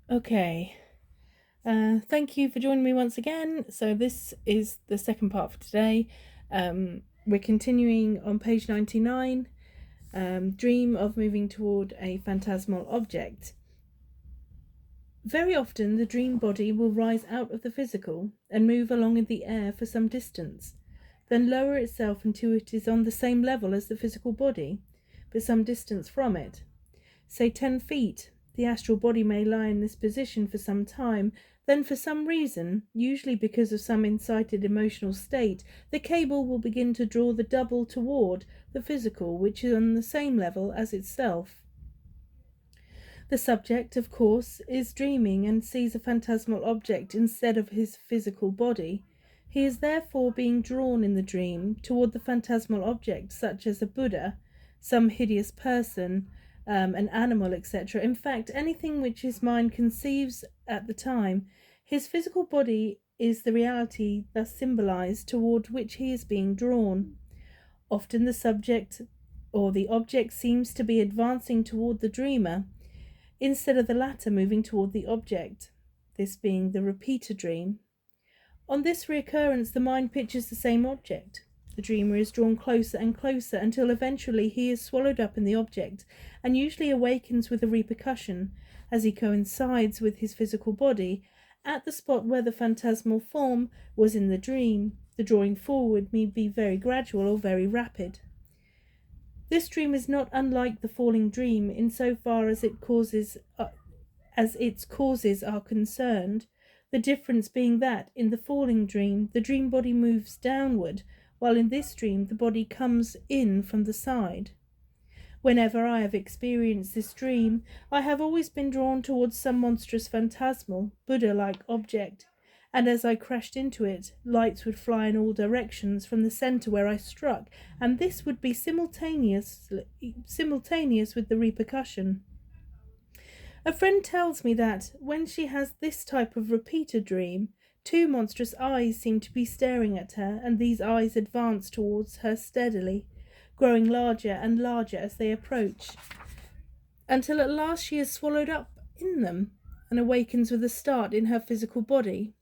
Okay, thank you for joining me once again. So this is the second part for today. We're continuing on page 99, dream of moving toward a phantasmal object. Very often the dream body will rise out of the physical and move along in the air for some distance, then lower itself until it is on the same level as the physical body, but some distance from it. Say 10 feet, the astral body may lie in this position for some time, then for some reason, usually because of some incited emotional state, the cable will begin to draw the double toward the physical, which is on the same level as itself. The subject, of course, is dreaming and sees a phantasmal object instead of his physical body. He is therefore being drawn in the dream toward the phantasmal object, such as a Buddha, some hideous person, an animal, etc. In fact, anything which his mind conceives at the time. His physical body is the reality thus symbolized toward which he is being drawn. Often the subject or the object seems to be advancing toward the dreamer, instead of the latter moving toward the object, this being the repeater dream. On this reoccurrence, the mind pictures the same object. The dreamer is drawn closer and closer until eventually he is swallowed up in the object, and usually awakens with a repercussion, as he coincides with his physical body, at the spot where the phantasmal form was in the dream. The drawing forward may be very gradual or very rapid. This dream is not unlike the falling dream in so far as its causes are concerned, the difference being that in the falling dream the dream body moves downward, while in this dream the body comes in from the side. Whenever I have experienced this dream, I have always been drawn towards some monstrous phantasmal, Buddha-like object, and as I crashed into it, lights would fly in all directions from the centre where I struck, and this would be simultaneous with the repercussion. A friend tells me that, when she has this type of repeater dream, two monstrous eyes seem to be staring at her, and these eyes advance towards her steadily, growing larger and larger as they approach, until at last she is swallowed up in them, and awakens with a start in her physical body.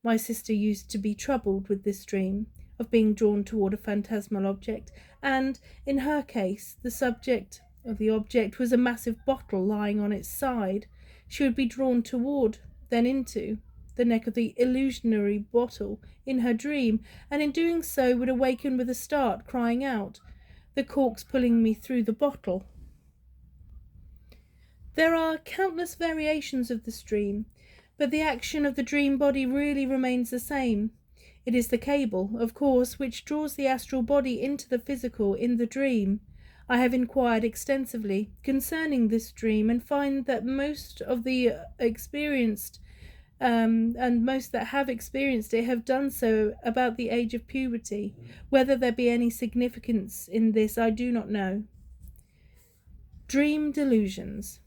My sister used to be troubled with this dream of being drawn toward a phantasmal object, and, in her case, the subject of the object was a massive bottle lying on its side. She would be drawn toward, then into, the neck of the illusionary bottle in her dream, and in doing so would awaken with a start, crying out, "The cork's pulling me through the bottle." There are countless variations of this dream, but the action of the dream body really remains the same. It is the cable, of course, which draws the astral body into the physical in the dream. I have inquired extensively concerning this dream and find that most of the experienced and most that have experienced it have done so about the age of puberty. Whether there be any significance in this, I do not know. Dream delusions.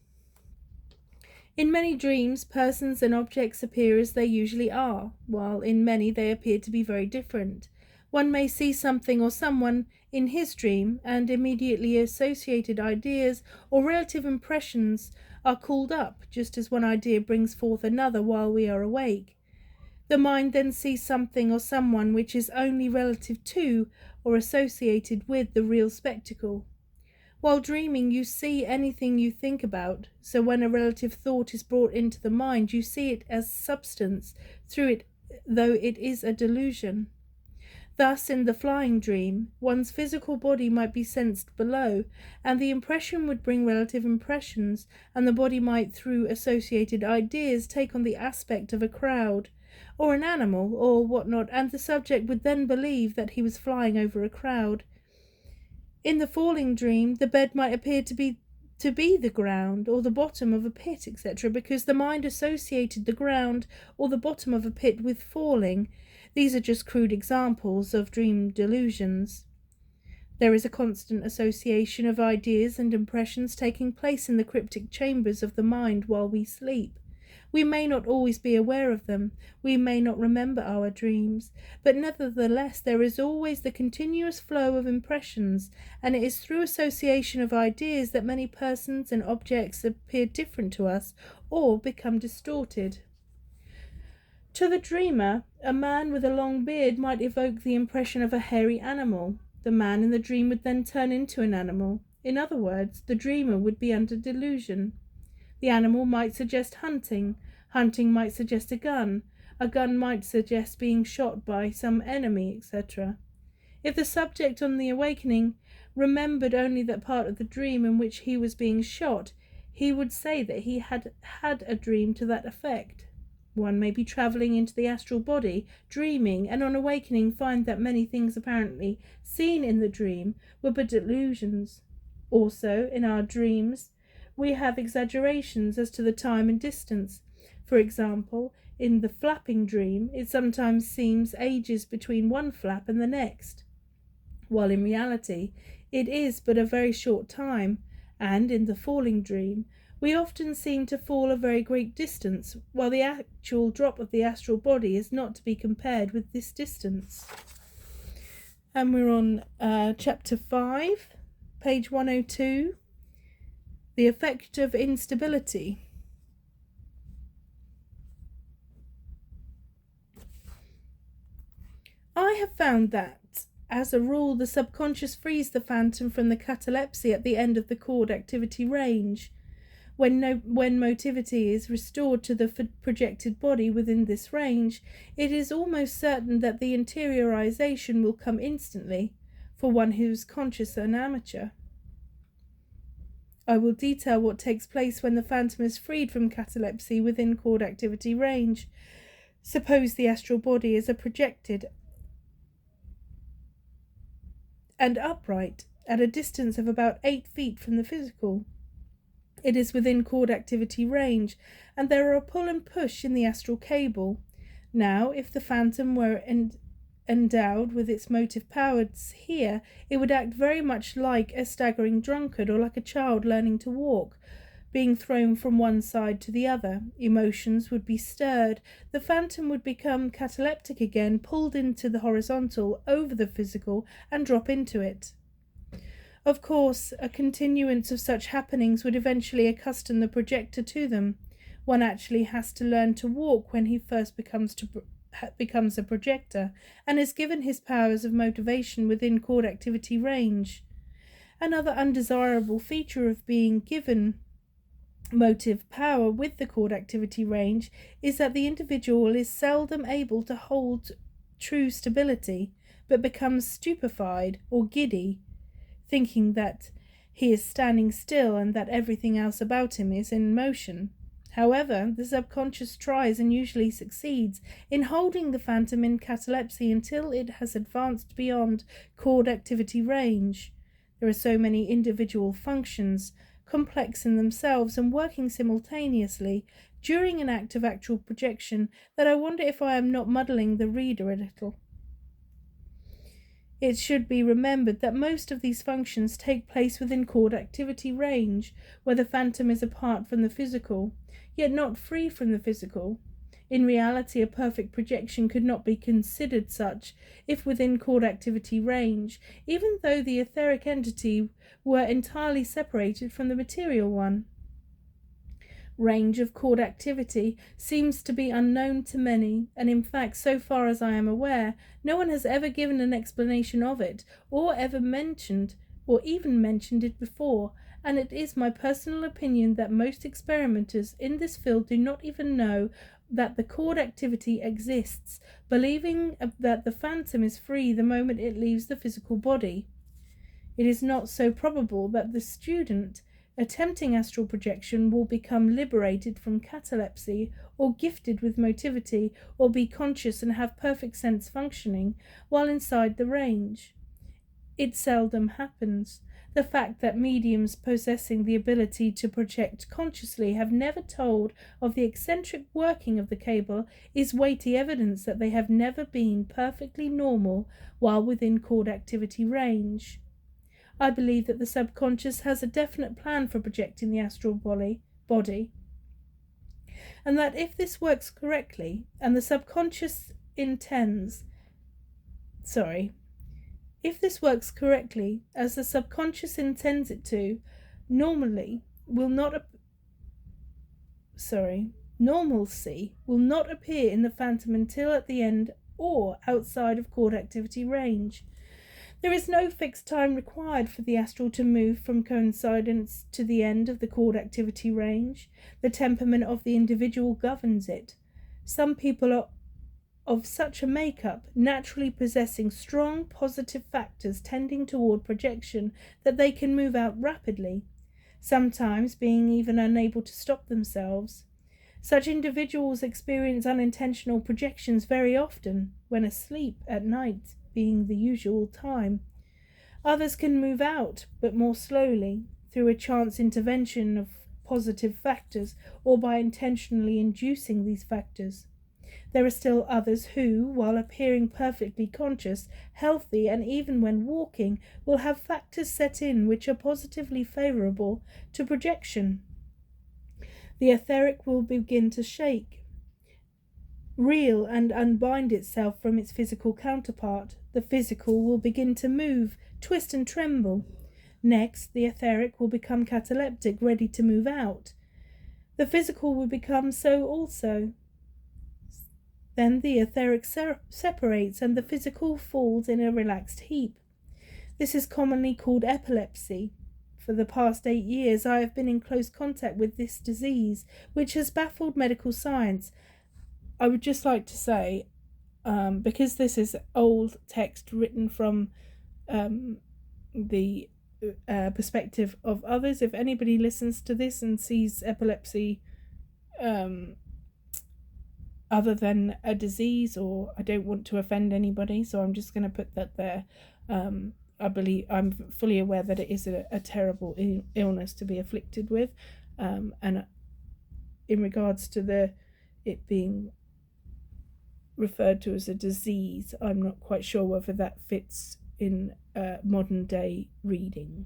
In many dreams, persons and objects appear as they usually are, while in many they appear to be very different. One may see something or someone in his dream, and immediately associated ideas or relative impressions are called up, just as one idea brings forth another while we are awake. The mind then sees something or someone which is only relative to or associated with the real spectacle. While dreaming, you see anything you think about, so when a relative thought is brought into the mind, you see it as substance through it, though it is a delusion. Thus, in the flying dream, one's physical body might be sensed below, and the impression would bring relative impressions, and the body might, through associated ideas, take on the aspect of a crowd, or an animal, or what not, and the subject would then believe that he was flying over a crowd. In the falling dream, the bed might appear to be the ground, or the bottom of a pit, etc., because the mind associated the ground or the bottom of a pit with falling. These are just crude examples of dream delusions. There is a constant association of ideas and impressions taking place in the cryptic chambers of the mind while we sleep. We may not always be aware of them, we may not remember our dreams, but nevertheless there is always the continuous flow of impressions, and it is through association of ideas that many persons and objects appear different to us, or become distorted. To the dreamer, a man with a long beard might evoke the impression of a hairy animal. The man in the dream would then turn into an animal. In other words, the dreamer would be under delusion. The animal might suggest hunting. Hunting might suggest a gun. A gun might suggest being shot by some enemy, etc. If the subject on the awakening remembered only that part of the dream in which he was being shot, he would say that he had had a dream to that effect. One may be travelling into the astral body, dreaming, and on awakening find that many things apparently seen in the dream were but delusions. Also, in our dreams, we have exaggerations as to the time and distance. For example, in the flapping dream, it sometimes seems ages between one flap and the next, while in reality it is but a very short time, and in the falling dream, we often seem to fall a very great distance, while the actual drop of the astral body is not to be compared with this distance. And we're on chapter 5, page 102, the effect of instability. I have found that, as a rule, the subconscious frees the phantom from the catalepsy at the end of the chord activity range. When motivity is restored to the projected body within this range, it is almost certain that the interiorization will come instantly, for one who is conscious and amateur. I will detail what takes place when the phantom is freed from catalepsy within chord activity range. Suppose the astral body is projected and upright at a distance of about 8 feet from the physical. It is within chord activity range, and there are a pull and push in the astral cable. Now, if the phantom were endowed with its motive powers here, it would act very much like a staggering drunkard or like a child learning to walk, being thrown from one side to the other. Emotions would be stirred. The phantom would become cataleptic again, pulled into the horizontal over the physical, and drop into it. Of course, a continuance of such happenings would eventually accustom the projector to them. One actually has to learn to walk when he first becomes a projector, and is given his powers of motivation within chord activity range. Another undesirable feature of being given motive power with the chord activity range is that the individual is seldom able to hold true stability, but becomes stupefied or giddy, thinking that he is standing still and that everything else about him is in motion. However, the subconscious tries and usually succeeds in holding the phantom in catalepsy until it has advanced beyond chord activity range. There are so many individual functions, complex in themselves and working simultaneously during an act of actual projection, that I wonder if I am not muddling the reader a little. It should be remembered that most of these functions take place within chord activity range, where the phantom is apart from the physical, yet not free from the physical. In reality, a perfect projection could not be considered such if within chord activity range, even though the etheric entity were entirely separated from the material one. Range of chord activity seems to be unknown to many, and in fact, so far as I am aware, no one has ever given an explanation of it, or even mentioned it before, and it is my personal opinion that most experimenters in this field do not even know that the chord activity exists, believing that the phantom is free the moment it leaves the physical body. It is not so probable that the student attempting astral projection will become liberated from catalepsy, or gifted with motivity, or be conscious and have perfect sense functioning while inside the range. It seldom happens. The fact that mediums possessing the ability to project consciously have never told of the eccentric working of the cable is weighty evidence that they have never been perfectly normal while within chord activity range. I believe that the subconscious has a definite plan for projecting the astral body, and that if this works correctly, and the subconscious if this works correctly, as the subconscious intends it to, normally will not normalcy will not appear in the phantom until at the end or outside of coord activity range. There is no fixed time required for the astral to move from coincidence to the end of the coord activity range. The temperament of the individual governs it. Some people are of such a makeup, naturally possessing strong positive factors tending toward projection, that they can move out rapidly, sometimes being even unable to stop themselves. Such individuals experience unintentional projections very often, when asleep at night being the usual time. Others can move out, but more slowly, through a chance intervention of positive factors, or by intentionally inducing these factors. There are still others who, while appearing perfectly conscious, healthy, and even when walking, will have factors set in which are positively favourable to projection. The etheric will begin to shake, reel and unbind itself from its physical counterpart. The physical will begin to move, twist and tremble. Next, the etheric will become cataleptic, ready to move out. The physical will become so also. Then the etheric separates and the physical falls in a relaxed heap. This is commonly called epilepsy. For the past 8 years I have been in close contact with this disease, which has baffled medical science. I would just like to say, because this is old text written from the perspective of others, if anybody listens to this and sees epilepsy other than a disease, or I don't want to offend anybody, so I'm just going to put that there. I'm fully aware that it is a terrible illness to be afflicted with, and in regards to it being referred to as a disease, I'm not quite sure whether that fits in modern day reading.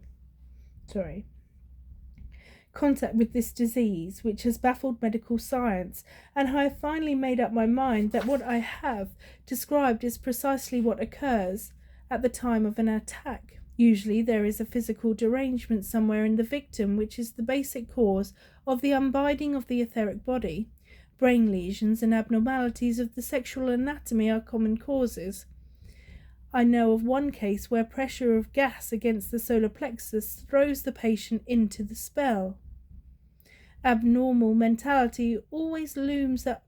Contact with this disease, which has baffled medical science, and I have finally made up my mind that what I have described is precisely what occurs at the time of an attack. Usually there is a physical derangement somewhere in the victim, which is the basic cause of the unbinding of the etheric body. Brain lesions and abnormalities of the sexual anatomy are common causes. I know of one case where pressure of gas against the solar plexus throws the patient into the spell. Abnormal mentality always looms up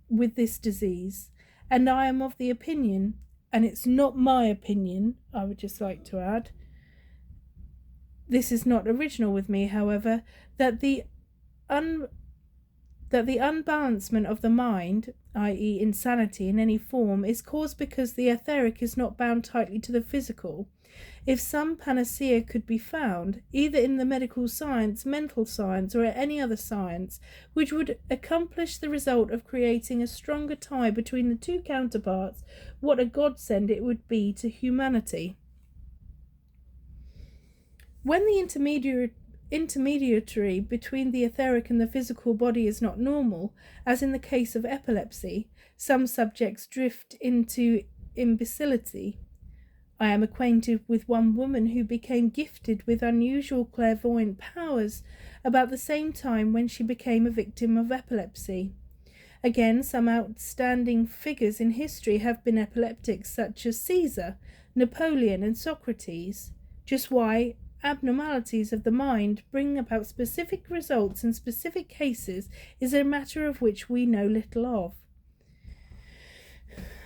with this disease, and I am of the opinion, and it's not my opinion, I would just like to add, this is not original with me, however, that the unbalancement of the mind, i.e. insanity in any form, is caused because the etheric is not bound tightly to the physical. If some panacea could be found, either in the medical science, mental science, or any other science, which would accomplish the result of creating a stronger tie between the two counterparts, what a godsend it would be to humanity. When the intermediary between the etheric and the physical body is not normal, as in the case of epilepsy, some subjects drift into imbecility. I am acquainted with one woman who became gifted with unusual clairvoyant powers about the same time when she became a victim of epilepsy. Again, some outstanding figures in history have been epileptics, such as Caesar, Napoleon, and Socrates. Just why abnormalities of the mind bring about specific results in specific cases is a matter of which we know little of.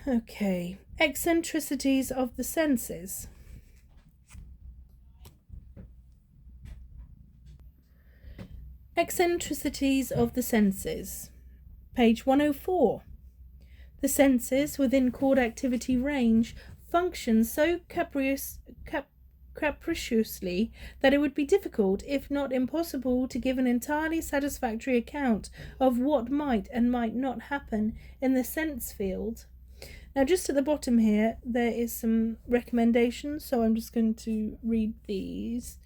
Okay, eccentricities of the senses. Eccentricities of the senses. Page 104. The senses within coord activity range function so capriciously that it would be difficult, if not impossible, to give an entirely satisfactory account of what might and might not happen in the sense field. Now, just at the bottom here, there is some recommendations, so I'm just going to read these.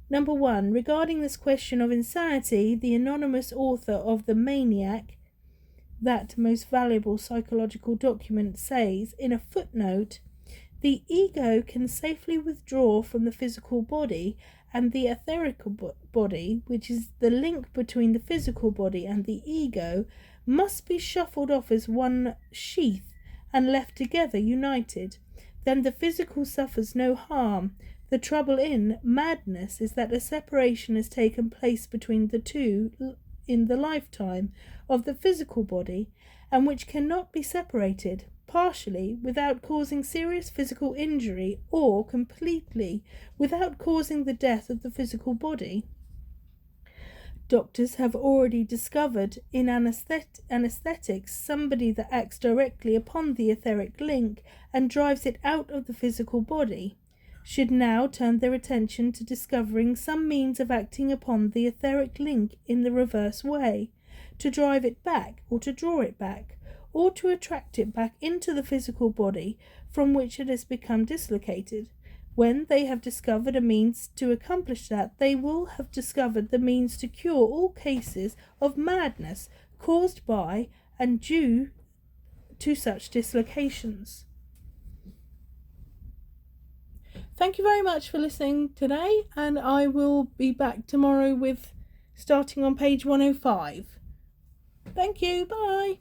Number 1, regarding this question of insanity, the anonymous author of The Maniac, that most valuable psychological document, says in a footnote, the ego can safely withdraw from the physical body, and the etherical body, which is the link between the physical body and the ego, must be shuffled off as one sheath and left together united. Then the physical suffers no harm. The trouble in madness is that a separation has taken place between the two in the lifetime of the physical body, and which cannot be separated, partially without causing serious physical injury, or completely without causing the death of the physical body. Doctors have already discovered in anesthetics somebody that acts directly upon the etheric link and drives it out of the physical body, should now turn their attention to discovering some means of acting upon the etheric link in the reverse way, to drive it back, or to draw it back, or to attract it back into the physical body from which it has become dislocated. When they have discovered a means to accomplish that, they will have discovered the means to cure all cases of madness caused by and due to such dislocations. Thank you very much for listening today, and I will be back tomorrow with starting on page 105. Thank you. Bye.